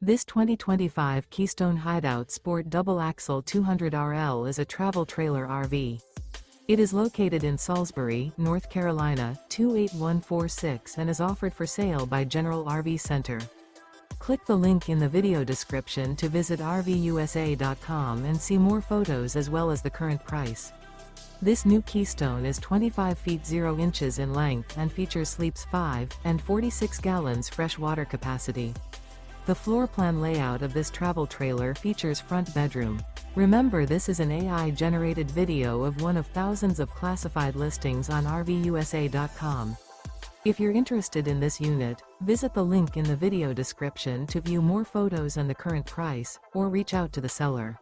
This 2025 Keystone Hideout Sport Double Axle 200RL is a travel trailer RV. It is located in Salisbury, North Carolina, 28146 and is offered for sale by General RV Center. Click the link in the video description to visit RVUSA.com and see more photos as well as the current price. This new Keystone is 25 feet 0 inches in length and features sleeps 5 and 46 gallons fresh water capacity. The floor plan layout of this travel trailer features front bedroom. Remember, this is an AI-generated video of one of thousands of classified listings on RVUSA.com. If you're interested in this unit, visit the link in the video description to view more photos and the current price, or reach out to the seller.